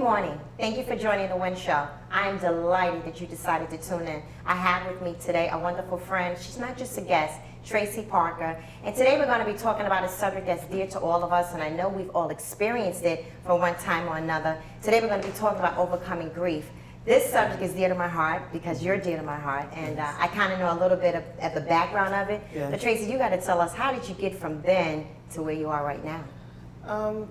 morning. Thank you for joining the Win Show. I am delighted that you decided to tune in. I have with me today a wonderful friend. She's not just a guest, Tracey Parker. And today we're going to be talking about a subject that's dear to all of us, and I know we've all experienced it from one time or another. Today we're going to be talking about overcoming grief. This subject is dear to my heart because you're dear to my heart, and I kind of know a little bit of the background of it. Yes. But Tracey, you got to tell us, how did you get from then to where you are right now?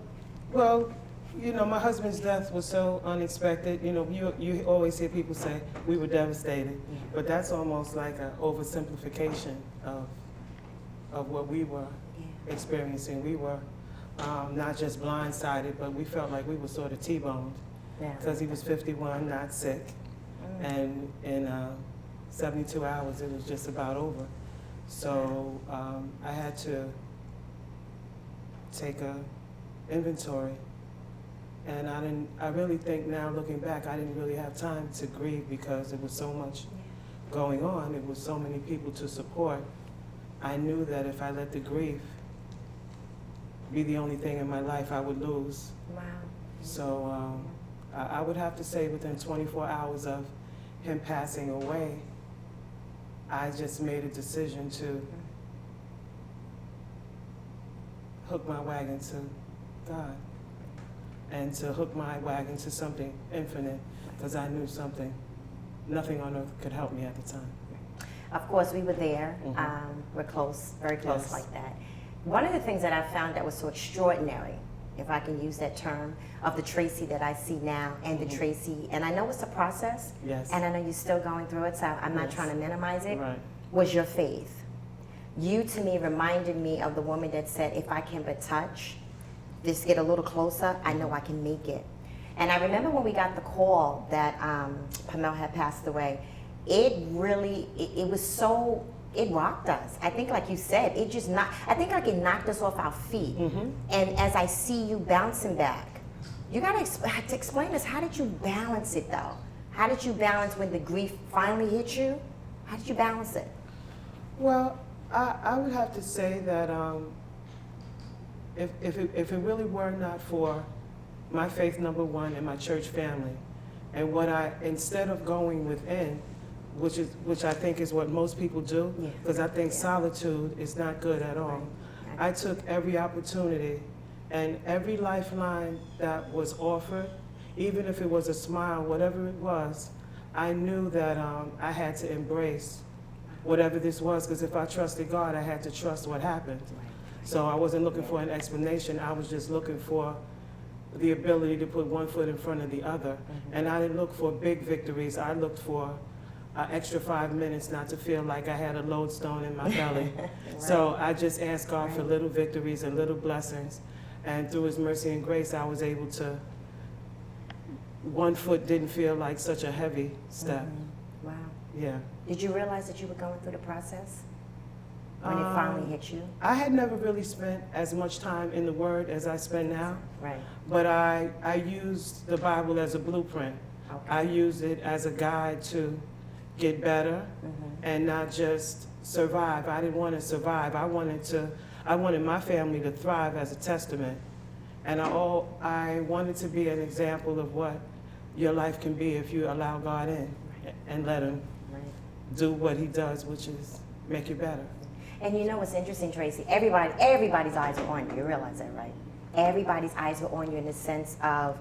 Well, you know, my husband's death was so unexpected. You know, you always hear people say we were devastated, but that's almost like an oversimplification of what we were experiencing. We were not just blindsided, but we felt like we were sort of T-boned because he was 51, not sick, and in 72 hours it was just about over. So I had to take a inventory. And I really think now, looking back, I didn't really have time to grieve because there was so much going on. There was so many people to support. I knew that if I let the grief be the only thing in my life, I would lose. Wow. So I would have to say within 24 hours of him passing away, I just made a decision to hook my wagon to God. And to hook my wagon to something infinite, because I knew nothing on earth could help me at the time. Of course, we were there. We're close, very close like that. One of the things that I found that was so extraordinary, if I can use that term, of the Tracey that I see now and the Tracey, and I know it's a process, and I know you're still going through it, so I'm not trying to minimize it, was your faith. You, to me, reminded me of the woman that said, if I can but touch, just get a little closer, I know I can make it. And I remember when we got the call that Pamela had passed away, it really, it was so, it rocked us. I think like you said, I think like it knocked us off our feet. And as I see you bouncing back, you gotta explain this, how did you balance it though? How did you balance when the grief finally hit you? How did you balance it? Well, I would have to say that if it really were not for my faith, number one, and my church family, and instead of going within, which I think is what most people do, because I think solitude is not good at all. I took every opportunity and every lifeline that was offered, even if it was a smile, whatever it was, I knew that I had to embrace whatever this was, because if I trusted God, I had to trust what happened. So I wasn't looking for an explanation. I was just looking for the ability to put one foot in front of the other. And I didn't look for big victories. I looked for an extra 5 minutes not to feel like I had a lodestone in my belly. So I just asked God for little victories and little blessings. And through His mercy and grace, I was able to, one foot didn't feel like such a heavy step. Wow. Yeah. Did you realize that you were going through the process? When it finally hit you? I had never really spent as much time in the Word as I spend now. Right. But I used the Bible as a blueprint. I used it as a guide to get better and not just survive. I didn't want to survive. I wanted my family to thrive as a testament. And I wanted to be an example of what your life can be if you allow God in and let Him do what He does, which is make you better. And you know what's interesting, Tracey? Everybody's eyes are on you. You realize that, right? Everybody's eyes were on you in the sense of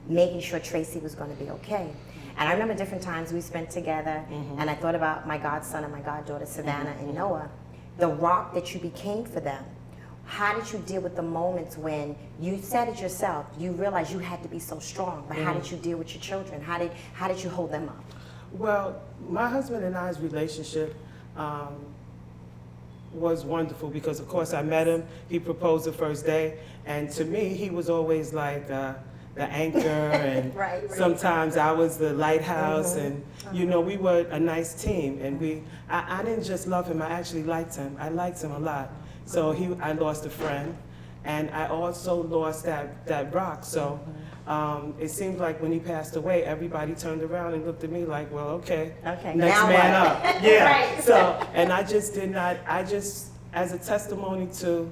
making sure Tracey was going to be okay. And I remember different times we spent together, and I thought about my godson and my goddaughter, Savannah and Noah, the rock that you became for them. How did you deal with the moments when you said it yourself, you realized you had to be so strong, but how did you deal with your children? How did you hold them up? Well, my husband and I's relationship was wonderful because, of course, I met him. He proposed the first day, and to me, he was always like the anchor, and sometimes I was the lighthouse, and you know, we were a nice team. And I didn't just love him; I actually liked him. I liked him a lot. So I lost a friend, and I also lost that rock. So it seemed like when he passed away, everybody turned around and looked at me like, well, okay, next man up. Yeah. So, and I just, as a testimony to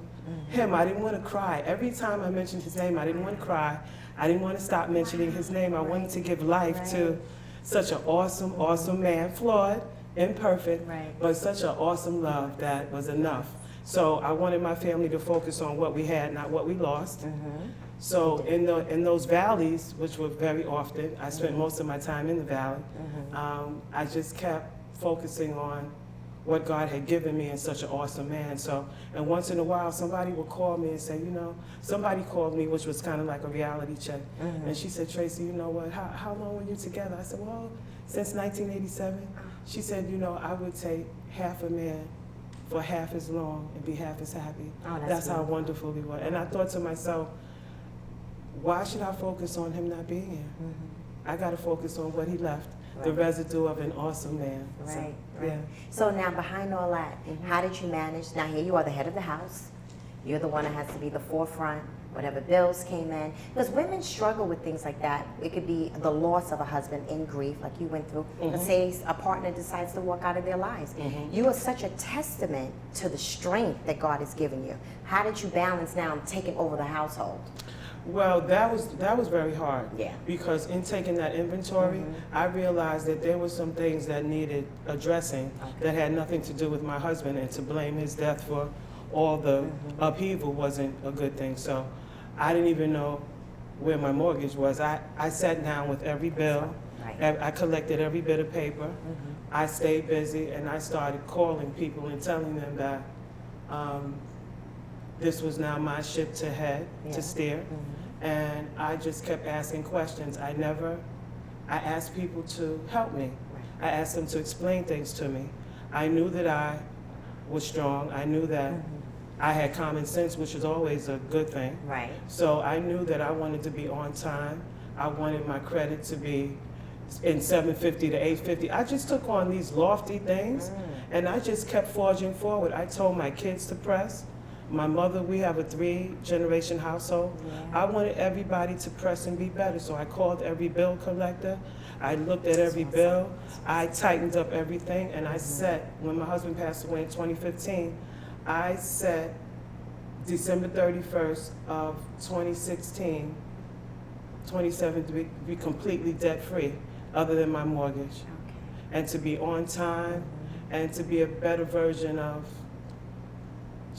him. I didn't want to cry. Every time I mentioned his name, I didn't want to cry. I didn't want to stop mentioning his name. I wanted to give life to such an awesome, awesome man, flawed, imperfect, but such an awesome love that was enough. So I wanted my family to focus on what we had, not what we lost. So in those valleys, which were very often, I spent most of my time in the valley, I just kept focusing on what God had given me and such an awesome man. So, and once in a while, somebody would call me and say, you know, somebody called me, which was kind of like a reality check. And she said, Tracey, you know what, how long were you together? I said, well, since 1987. She said, you know, I would take half a man for half as long and be half as happy. That's how wonderful he was. And I thought to myself, why should I focus on him not being here? I got to focus on what he left. The residue of an awesome man. Right. So now behind all that, how did you manage? Now here you are the head of the house. You're the one that has to be the forefront, whatever bills came in. Because women struggle with things like that. It could be the loss of a husband in grief, like you went through. Let's say a partner decides to walk out of their lives. You are such a testament to the strength that God has given you. How did you balance now taking over the household? Well, that was very hard. Yeah. Because in taking that inventory, I realized that there were some things that needed addressing that had nothing to do with my husband, and to blame his death for all the upheaval wasn't a good thing. So I didn't even know where my mortgage was. I sat down with every bill. I collected every bit of paper. I stayed busy, and I started calling people and telling them that this was now my ship to head, to steer. And I just kept asking questions. I asked people to help me. I asked them to explain things to me. I knew that I was strong. I knew that I had common sense, which is always a good thing. So I knew that I wanted to be on time. I wanted my credit to be in 750 to 850. I just took on these lofty things, and I just kept forging forward. I told my kids to press. My mother, we have a 3-generation household. I wanted everybody to press and be better, so I called every bill collector. I looked at every bill. I tightened up everything, and I set, when my husband passed away in 2015, I set December 31st of 2016, 27 to be completely debt-free, other than my mortgage, and to be on time, and to be a better version of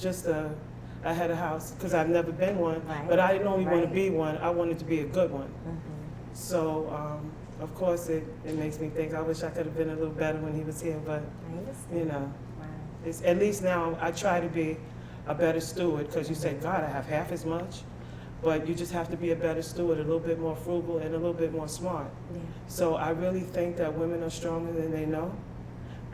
just I had a house, because I've never been one, but I didn't only want to be one, I wanted to be a good one. So, of course, it makes me think, I wish I could have been a little better when he was here, but, you know, at least now I try to be a better steward, because you say, God, I have half as much, but you just have to be a better steward, a little bit more frugal and a little bit more smart. So I really think that women are stronger than they know,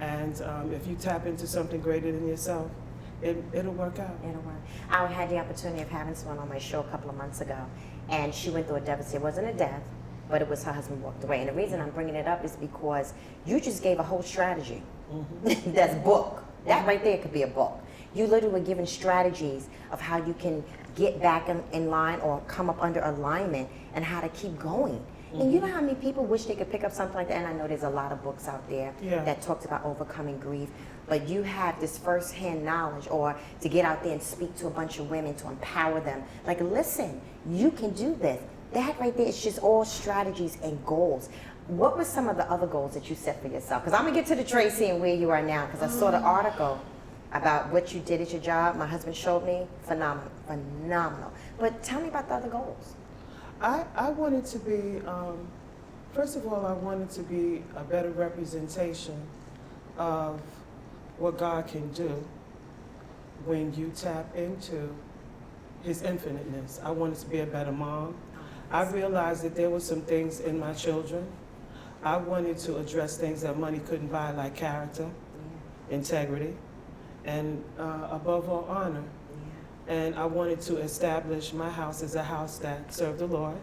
and if you tap into something greater than yourself, it'll work out. It'll work. I had the opportunity of having someone on my show a couple of months ago, and she went through a deficit. It wasn't a death, but it was her husband walked away. And the reason I'm bringing it up is because you just gave a whole strategy. That's book. That right there could be a book. You literally were given strategies of how you can get back in line or come up under alignment and how to keep going. And you know how many people wish they could pick up something like that? And I know there's a lot of books out there that talks about overcoming grief, but you have this first-hand knowledge, or to get out there and speak to a bunch of women to empower them. Like, listen, you can do this. That right there is just all strategies and goals. What were some of the other goals that you set for yourself? Because I'm going to get to the Tracey and where you are now, because I saw the article about what you did at your job. My husband showed me. Phenomenal. Phenomenal. But tell me about the other goals. I wanted to be, first of all, I wanted to be a better representation of what God can do when you tap into His infiniteness. I wanted to be a better mom. I realized that there were some things in my children. I wanted to address things that money couldn't buy, like character, integrity, and above all, honor. And I wanted to establish my house as a house that served the Lord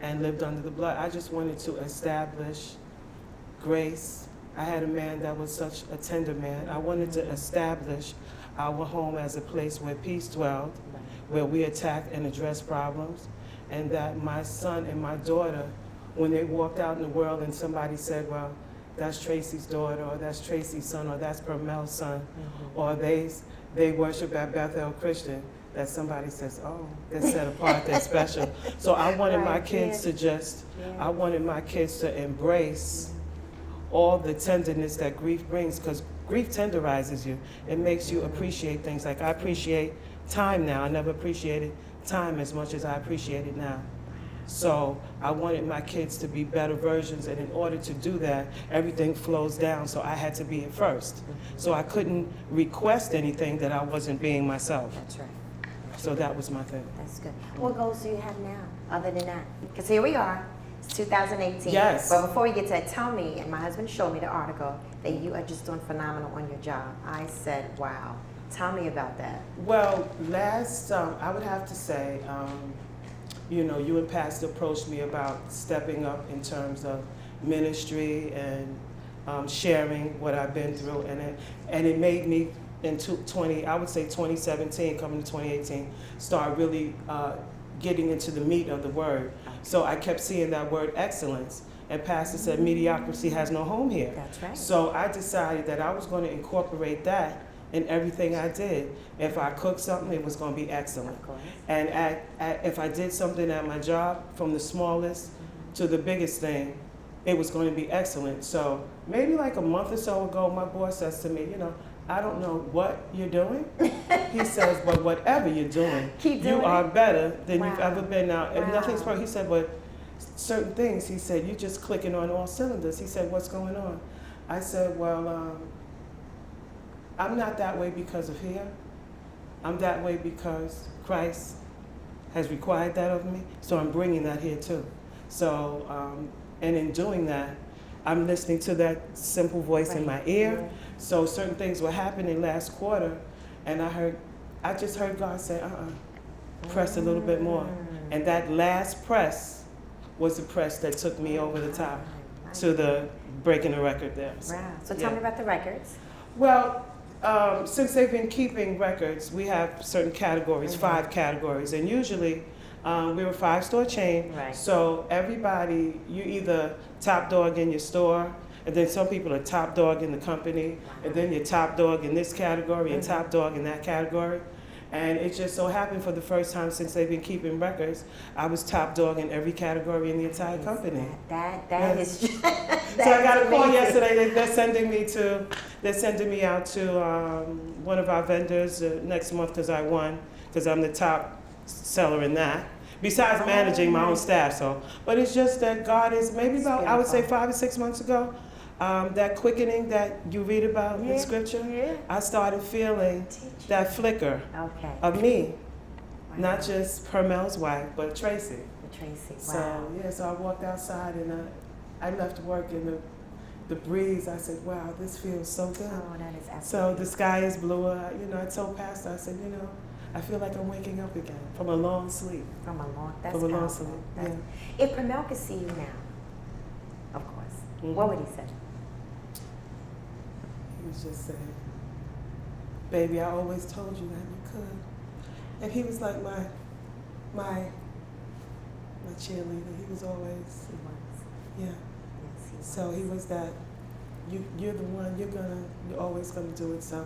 and lived under the blood. I just wanted to establish grace. I had a man that was such a tender man. I wanted to establish our home as a place where peace dwelled, where we attacked and addressed problems, and that my son and my daughter, when they walked out in the world and somebody said, well, that's Tracey's daughter, or that's Tracey's son, or that's Permel's son, or they worship at Bethel Christian, that somebody says, oh, they're set apart, they're special. So I wanted my Right, kids yeah. to just, Yeah. I wanted my kids to embrace all the tenderness that grief brings, because grief tenderizes you. It makes you appreciate things. Like I appreciate time now. I never appreciated time as much as I appreciate it now. So I wanted my kids to be better versions, and in order to do that, everything flows down, so I had to be it first. So I couldn't request anything that I wasn't being myself. That's right. So that was my thing. That's good. What goals do you have now, other than that? Because here we are, it's 2018. Yes. But before we get to that, tell me, and my husband showed me the article, that you are just doing phenomenal on your job. I said, wow. Tell me about that. Well, I would have to say, you know, you and Pastor approached me about stepping up in terms of ministry and sharing what I've been through, and it made me in 2017, coming to 2018, start really getting into the meat of the word. So I kept seeing that word excellence, and Pastor said mediocrity has no home here. That's right. So I decided that I was going to incorporate that in everything I did. If I cooked something, it was going to be excellent. Of course. And if I did something at my job, from the smallest to the biggest thing, it was going to be excellent. So maybe like a month or so ago, my boss says to me, you know, I don't know what you're doing. He says, but whatever you're doing, Keep doing you are it. better than Wow. you've ever been. Now, and Wow. nothing's perfect. He said, but certain things, he said, you're just clicking on all cylinders. He said, what's going on? I said, well, I'm not that way because of here. I'm that way because Christ has required that of me, so I'm bringing that here too. So, and in doing that, I'm listening to that simple voice in my ear. Yeah. So certain things were happening last quarter, and I just heard God say, press a little bit more. And that last press was the press that took me over the top to the breaking the record there. So, Wow. So tell yeah. me about the records. Well, since they've been keeping records, we have certain categories, 5 categories, and usually we're a 5-store chain. Right. So everybody, you either top dog in your store, and then some people are top dog in the company, and then you're top dog in this category and top dog in that category. And it just so happened for the first time since they've been keeping records, I was top dog in every category in the entire company. That Yes. is. So I got a call yesterday. They're sending me out to one of our vendors next month because I won, because I'm the top seller in that. Besides managing my own staff, but it's just that God is maybe about, I would say 5 or 6 months ago, that quickening that you read about in Scripture. Yeah. I started feeling that flicker Okay. of me, Wow. not just Hermel's wife, but Tracey. Tracey. Wow. So yeah, so I walked outside and I left work in the breeze. I said, wow, this feels so good. Oh, that is absolutely. So the sky is blue. You know, I told Pastor, I said, you know, I feel like I'm waking up again from a long sleep. From a long. That's From a long powerful. sleep. That's- Yeah. If Pramel could see you now, of course, Mhm. what would he say? He was just saying, baby, I always told you that you could. And he was like my cheerleader. He was always, He was. yeah. Yes, he was. So he was that, you're the one, you're always gonna do it. So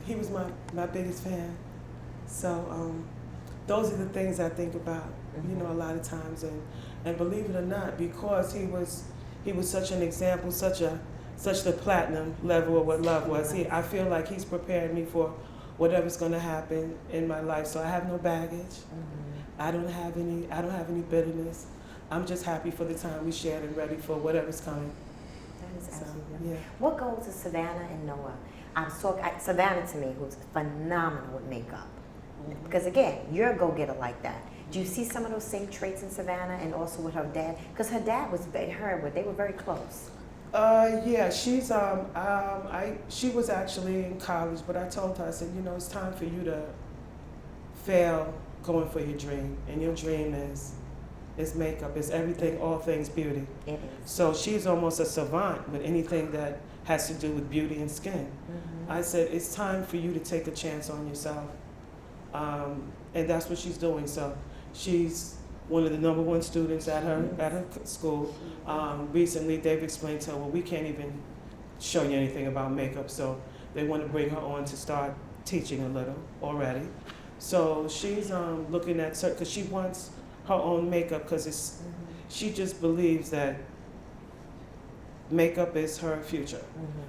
he was my biggest fan. So those are the things I think about, you know, a lot of times. And believe it or not, because he was such an example, such the platinum level of what love was. I feel like he's prepared me for whatever's going to happen in my life. So I have no baggage. I don't have any bitterness. I'm just happy for the time we shared and ready for whatever's coming. That is So, absolutely. yeah. What goes to Savannah and Noah? Savannah to me, who's phenomenal with makeup. Because again, you're a go-getter like that. Do you see some of those same traits in Savannah and also with her dad? Because her dad was they were very close. Yeah, she was actually in college, but I told her, I said, you know, it's time for you to fail going for your dream. And your dream is makeup, is everything, all things beauty. It is. So she's almost a savant with anything that has to do with beauty and skin. I said, it's time for you to take a chance on yourself. And that's what she's doing. So she's one of the #1 students at her school. Recently, they've explained to her, well, we can't even show you anything about makeup, so they want to bring her on to start teaching a little already. So she's looking at certain, because she wants her own makeup, because it's she just believes that makeup is her future.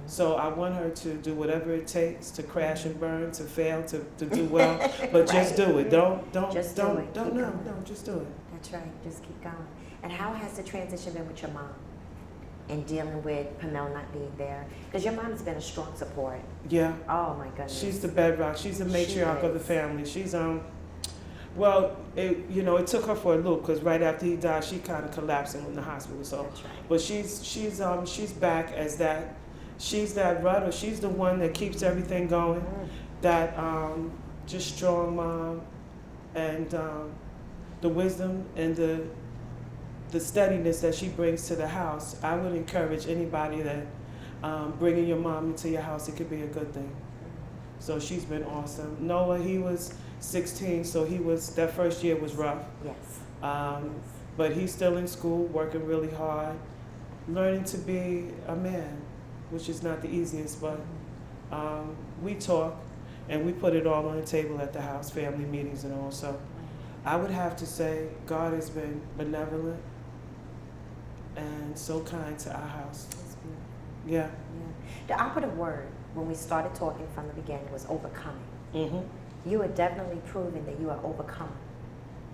So I want her to do whatever it takes to crash and burn, to fail, to do well, but just do it. Don't Just do it. Keep no, going. just do it. That's right. Just keep going. And how has the transition been with your mom and dealing with Pamela not being there? Because your mom has been a strong support. Yeah. Oh my goodness. She's the bedrock. She's the matriarch of the family. She's well, it took her for a loop, because right after he died, she kind of collapsed and went in the hospital. So, That's right. but she's back as that. She's that rudder. She's the one that keeps everything going. That just strong mom, and the wisdom and the steadiness that she brings to the house. I would encourage anybody that bringing your mom into your house, it could be a good thing. So she's been awesome. Noah, he was 16, so that first year was rough. Yes. But he's still in school, working really hard, learning to be a man, which is not the easiest, but we talk and we put it all on the table at the house, family meetings and all. So I would have to say God has been benevolent and so kind to our house. That's beautiful. Yeah. The operative word when we started talking from the beginning was overcoming. Mm-hmm. You are definitely proving that you are overcome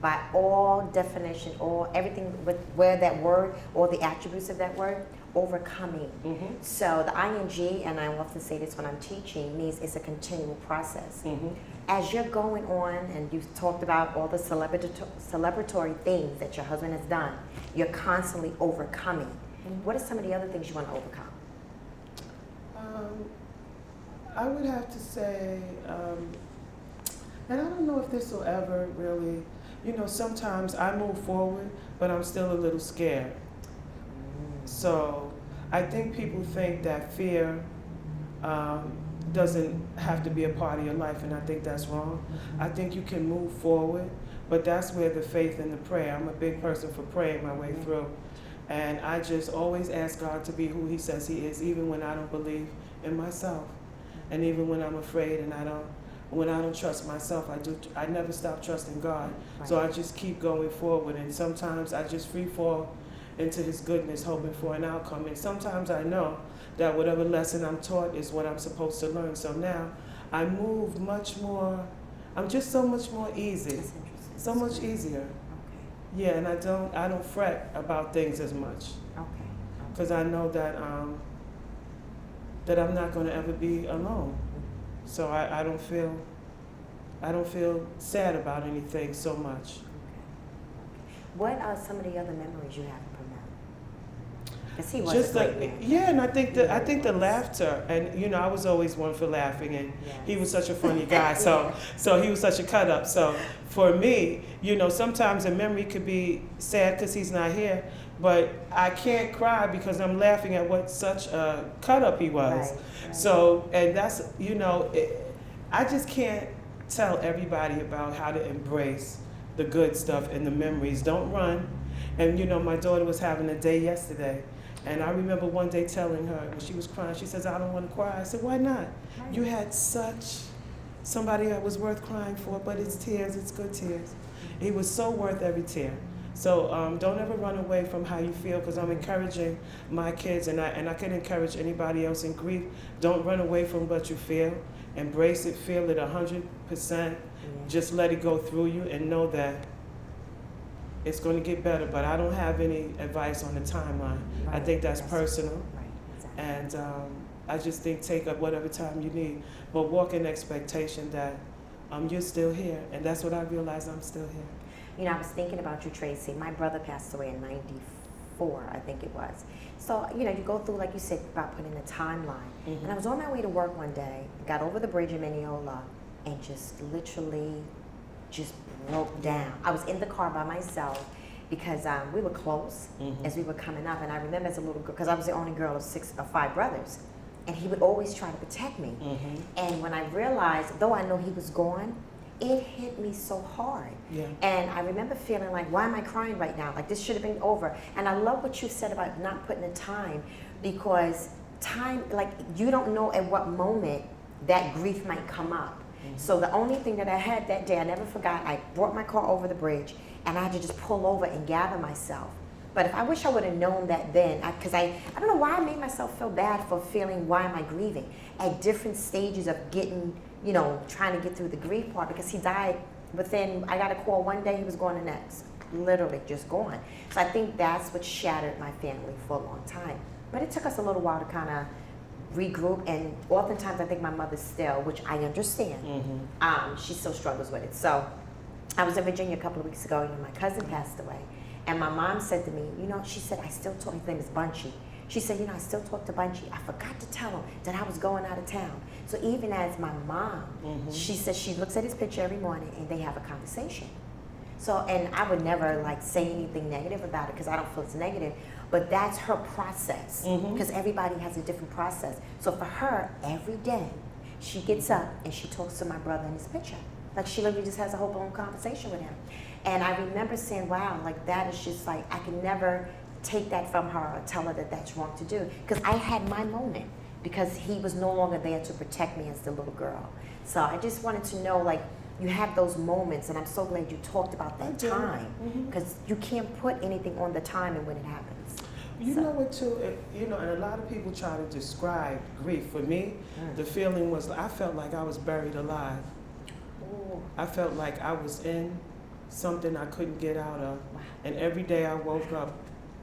by all definition, everything with where that word, all the attributes of that word, overcoming. Mm-hmm. So the ing, and I often say this when I'm teaching, means it's a continual process. Mm-hmm. As you're going on, and you've talked about all the celebratory things that your husband has done, you're constantly overcoming. What are some of the other things you want to overcome? I would have to say, and I don't know if this will ever really, sometimes I move forward, but I'm still a little scared. So I think people think that fear doesn't have to be a part of your life, and I think that's wrong. I think you can move forward, but that's where the faith and the prayer, I'm a big person for praying my way through. And I just always ask God to be who He says He is, even when I don't believe in myself. And even when I'm afraid and when I don't trust myself, I never stop trusting God. Right. So I just keep going forward, and sometimes I just free fall into His goodness, hoping for an outcome. And sometimes I know that whatever lesson I'm taught is what I'm supposed to learn. So now I move much more, I'm just so much more easy, so much easier. Okay. Yeah, and I don't fret about things as much. Okay. Because I know that that I'm not going to ever be alone. So I don't feel sad about anything so much. Okay. What are some of the other memories you have of Pamela? Because he was Just a great man. Yeah, and I think the laughter, and I was always one for laughing, and he was such a funny guy. So he was such a cut up. So for me, sometimes a memory could be sad because he's not here, but I can't cry because I'm laughing at what such a cut up he was. Right. So, and that's, I just can't tell everybody about how to embrace the good stuff and the memories. Don't run. And my daughter was having a day yesterday, and I remember one day telling her when she was crying, she says, "I don't want to cry." I said, "Why not? Right. You had somebody that was worth crying for, but it's tears, it's good tears." He was so worth every tear. So don't ever run away from how you feel, because I'm encouraging my kids, and I can encourage anybody else in grief. Don't run away from what you feel. Embrace it, feel it 100%. Yeah. Just let it go through you, and know that it's going to get better. But I don't have any advice on the timeline. Right. I think that's personal. Right. Exactly. And I just think take up whatever time you need, but walk in expectation that you're still here. And that's what I realized, I'm still here. I was thinking about you, Tracey. My brother passed away in '94, I think it was. So, you go through, like you said, about putting a timeline. Mm-hmm. And I was on my way to work one day, got over the bridge in Mineola, and just literally just broke down. I was in the car by myself because we were close as we were coming up. And I remember as a little girl, because I was the only girl of 5 brothers, and he would always try to protect me. Mm-hmm. And when I realized, though I know he was gone, it hit me so hard. Yeah. And I remember feeling like, why am I crying right now? Like, this should have been over. And I love what you said about not putting a time, because time, like, you don't know at what moment that grief might come up. So the only thing that I had that day, I never forgot, I brought my car over the bridge and I had to just pull over and gather myself. But if I wish I would have known that then, because I don't know why I made myself feel bad for feeling, why am I grieving? At different stages of getting, trying to get through the grief part, because he died within, I got a call one day, he was gone the next. Literally just gone. So I think that's what shattered my family for a long time. But it took us a little while to kind of regroup, and oftentimes I think my mother still, which I understand, she still struggles with it. So I was in Virginia a couple of weeks ago, and my cousin passed away. And my mom said to me, she said, I still talk, his name is Bunchy. She said, I still talk to Bunchy. I forgot to tell him that I was going out of town. So even as my mom, she said she looks at his picture every morning and they have a conversation. So, and I would never say anything negative about it because I don't feel it's negative, but that's her process, because everybody has a different process. So for her, every day, she gets up and she talks to my brother in his picture. Like she literally just has a whole blown conversation with him. And I remember saying, wow, that is just I can never take that from her or tell her that that's wrong to do. Because I had my moment, because he was no longer there to protect me as the little girl. So I just wanted to know, you have those moments, and I'm so glad you talked about that time, because you can't put anything on the time and when it happens. You know what too, and a lot of people try to describe grief. For me, the feeling was, I felt like I was buried alive. Ooh. I felt like I was in something I couldn't get out of. Wow. And every day I woke up,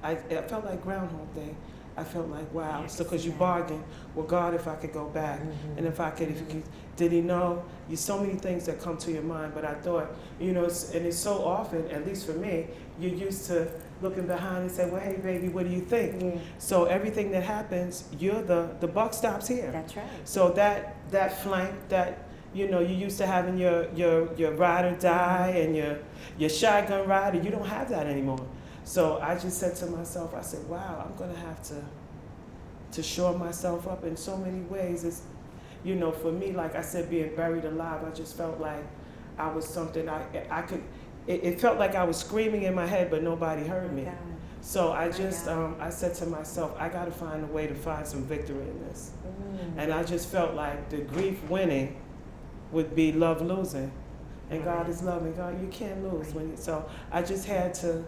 I felt like Groundhog Day. I felt like, wow. So because you bargain, well, God, if I could go back, and if you could, did he know? You so many things that come to your mind. But I thought, and it's so often, at least for me, you're used to looking behind and say, well, hey, baby, what do you think? Yeah. So everything that happens, you're the buck stops here. That's right. So that flank, that, you're used to having your ride or die and your shotgun ride, and you don't have that anymore. So I just said to myself, I said, wow, I'm gonna have to shore myself up in so many ways. It's, for me, like I said, being buried alive, I just felt like I was something I could, it felt like I was screaming in my head, but nobody heard me. So I just, I said to myself, I gotta find a way to find some victory in this. And I just felt like the grief winning would be love losing. And God is loving. God, you can't lose. So I just had to,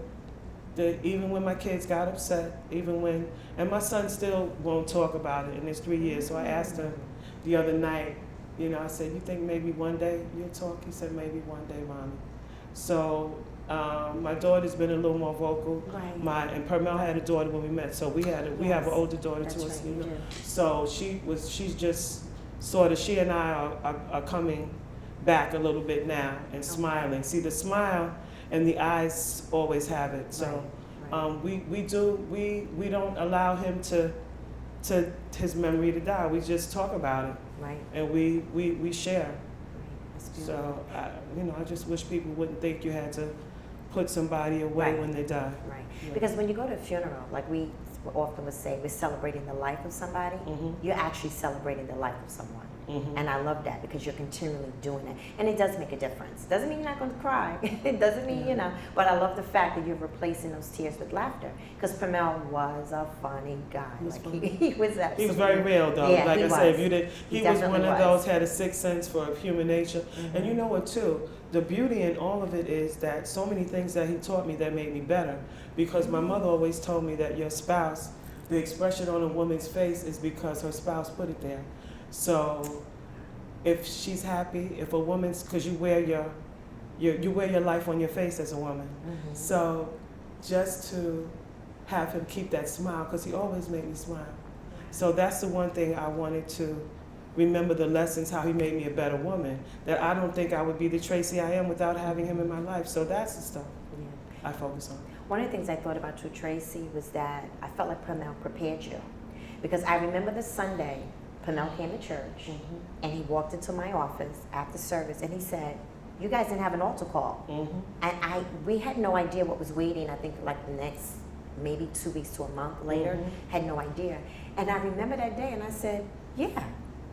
even when my kids got upset, and my son still won't talk about it, and it's 3 years. So I asked him the other night, I said, you think maybe one day you'll talk? He said, maybe one day, Mommy. So my daughter's been a little more vocal. Right. And Permel had a daughter when we met, so we have an older daughter too. Right, so she's just sort of, she and I are coming back a little bit now and smiling. See, the smile and the eyes always have it. So we don't allow him to his memory to die. We just talk about it. Right. And we share. Right. So I just wish people wouldn't think you had to put somebody away when they die. Right. Yeah. Because when you go to a funeral, like we often would say, we're celebrating the life of somebody. You're actually celebrating the life of someone. And I love that, because you're continually doing it. And it does make a difference. Doesn't mean you're not going to cry. It doesn't mean, but I love the fact that you're replacing those tears with laughter. Because Permel was a funny guy. He was absolutely. He was very real, though. Yeah, like I said, he was one of those, had a sixth sense for human nature. And you know what, too? The beauty in all of it is that so many things that he taught me that made me better. Because my mother always told me that your spouse, the expression on a woman's face is because her spouse put it there. So if she's happy, if a woman's, because you wear your life on your face as a woman. So just to have him keep that smile, because he always made me smile. So that's the one thing I wanted to remember, the lessons, how he made me a better woman, that I don't think I would be the Tracey I am without having him in my life. So that's the stuff I focus on. One of the things I thought about you, Tracey, was that I felt like Permel prepared you. Because I remember the Sunday, Permel came to church, and he walked into my office after service, and he said, you guys didn't have an altar call. And we had no idea what was waiting, I think like the next maybe 2 weeks to a month later, had no idea. And I remember that day, and I said, yeah,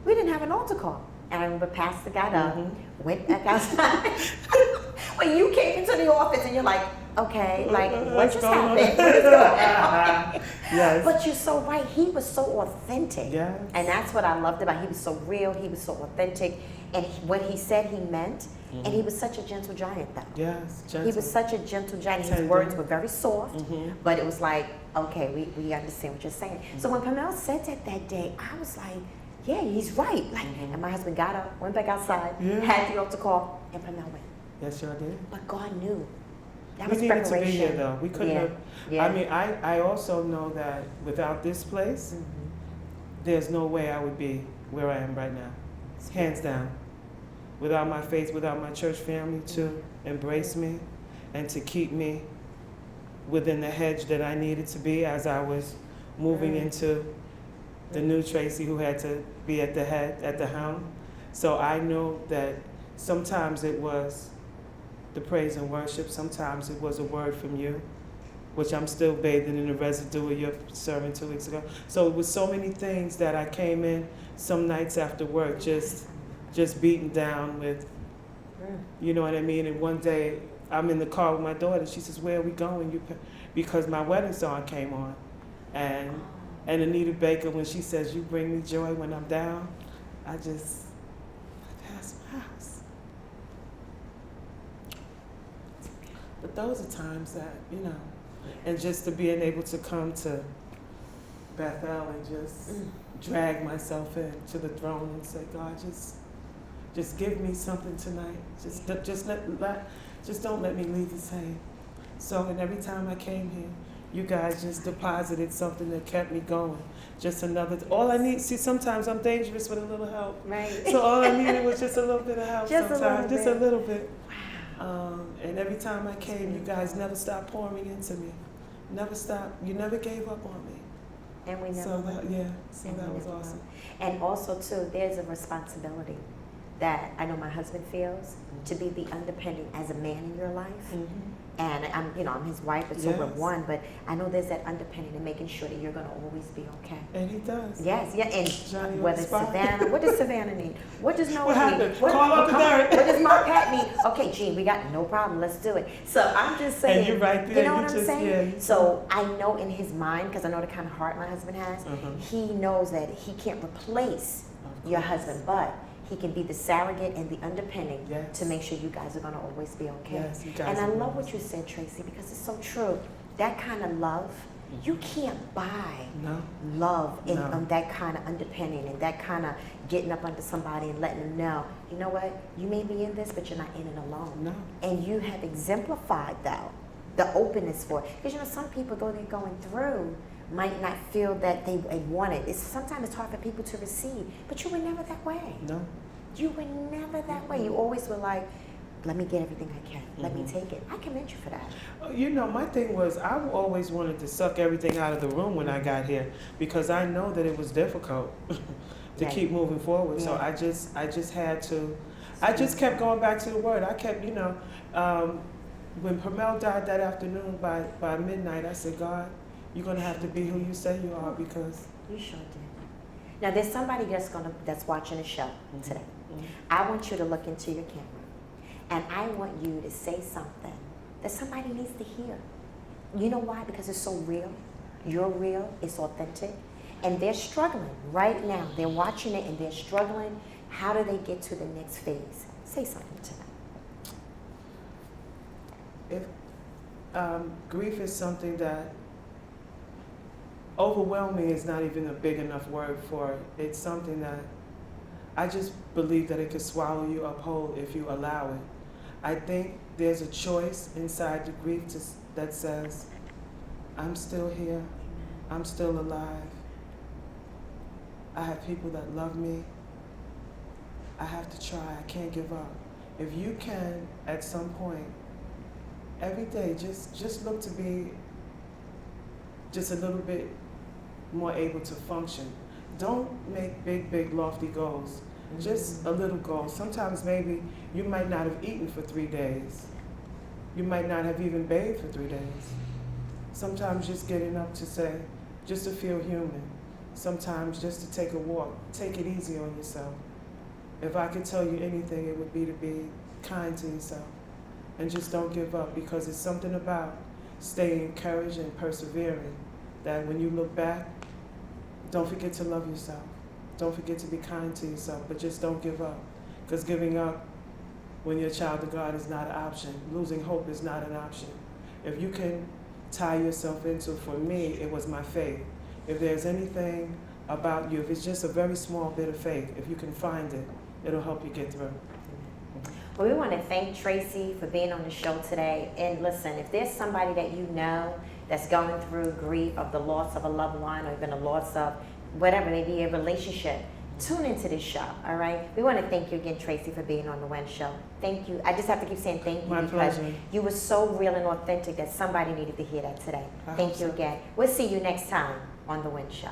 we didn't have an altar call. And I remember Pastor got up, went back outside. When you came into the office and you're like, Okay, like what just going on? happened? What is going on? Yes. But you're so right. He was so authentic. Yes. And that's what I loved about him. He was so real. He was so authentic. And what he said, he meant. And he was such a gentle giant, though. Yes, gentle. He was such a gentle giant. His Tender. words were very soft, but it was like, okay, we understand what you're saying. So when Pamela said that day, I was like, yeah, he's right. Like, and my husband got up, went back outside, had the altar call, and Pamela went. Yes, y'all did. But God knew. That We was needed preparation. to be here, though. We couldn't have. Yeah. I mean, I also know that without this place, there's no way I would be where I am right now. Hands down. Without my faith, without my church family to embrace me and to keep me within the hedge that I needed to be as I was moving into the new Tracey who had to be at the head, at the helm. So I know that sometimes it was the praise and worship, sometimes it was a word from you, which I'm still bathing in the residue of your sermon 2 weeks ago. So it was so many things that I came in some nights after work just beaten down with, you know what I mean? And one day I'm in the car with my daughter. She says, "Where are we going?" Because my wedding song came on, and Anita Baker, when she says, "You bring me joy when I'm down," that's my house. But those are times that, and just to being able to come to Bethel and just drag myself in to the throne and say, "God, just give me something tonight. Just don't let me leave the same." So, and every time I came here, you guys just deposited something that kept me going. Just another. All I need. See, sometimes I'm dangerous with a little help. Right. So all I needed was just a little bit of help. Just a little bit. And every time I came, you guys never stopped pouring into me. Never stopped. You never gave up on me. And we never. So that was awesome. And also too, there's a responsibility that I know my husband feels to be the underpinning as a man in your life. And I'm his wife, and so we're one, but I know there's that underpinning and making sure that you're gonna always be okay. And he does. Yes, yeah, and Johnny whether it's Savannah, what does Savannah need? What does Noah What need? happened? Call up the dirt. What does Mark Pat need? Okay, Gene, we got no problem, let's do it. So I'm just saying, And you're right there. you know what I'm saying? Yeah. So I know in his mind, because I know the kind of heart my husband has, he knows that he can't replace your husband, but he can be the surrogate and the underpinning to make sure you guys are going to always be okay. Yes, you guys and I are love what you said, Tracey, because it's so true. That kind of love, you can't buy love in that kind of underpinning and that kind of getting up under somebody and letting them know, you know what, you may be in this, but you're not in it alone. No. And you have exemplified, though, the openness for it. Because, some people, though they're going through, might not feel that they want it. Sometimes it's hard for people to receive, but you were never that way. No. You were never that way. You always were like, let me get everything I can. Let me take it. I commend you for that. My thing was I always wanted to suck everything out of the room when I got here because I know that it was difficult to keep moving forward. So I just had to, I just kept going back to the word. I kept, when Pamela died that afternoon by midnight, I said, "God, you're going to have to be who you say you are because..." You sure did. Now, there's somebody that's watching the show today. I want you to look into your camera, and I want you to say something that somebody needs to hear. You know why? Because it's so real. You're real. It's authentic. And they're struggling right now. They're watching it, and they're struggling. How do they get to the next phase? Say something to them. If grief is something that overwhelming is not even a big enough word for it. It's something that I just believe that it could swallow you up whole if you allow it. I think there's a choice inside the grief that says, "I'm still here, I'm still alive, I have people that love me, I have to try, I can't give up." If you can, at some point, every day, just look to be just a little bit more able to function. Don't make big, lofty goals. Just a little goal. Sometimes maybe you might not have eaten for 3 days. You might not have even bathed for 3 days. Sometimes just getting up to say, just to feel human. Sometimes just to take a walk. Take it easy on yourself. If I could tell you anything, it would be to be kind to yourself and just don't give up, because it's something about staying encouraged and persevering that when you look back, don't forget to love yourself. Don't forget to be kind to yourself, but just don't give up. Because giving up when you're a child of God is not an option. Losing hope is not an option. If you can tie yourself into, for me, it was my faith. If there's anything about you, if it's just a very small bit of faith, if you can find it, it'll help you get through. Well, we want to thank Tracey for being on the show today. And listen, if there's somebody that you know that's going through grief of the loss of a loved one, or even a loss of whatever, maybe a relationship, tune into this show, all right? We want to thank you again, Tracey, for being on the Wen Show. Thank you. I just have to keep saying thank you My because pleasure. you were so real and authentic that somebody needed to hear that today. Thank you again. We'll see you next time on the Wen Show.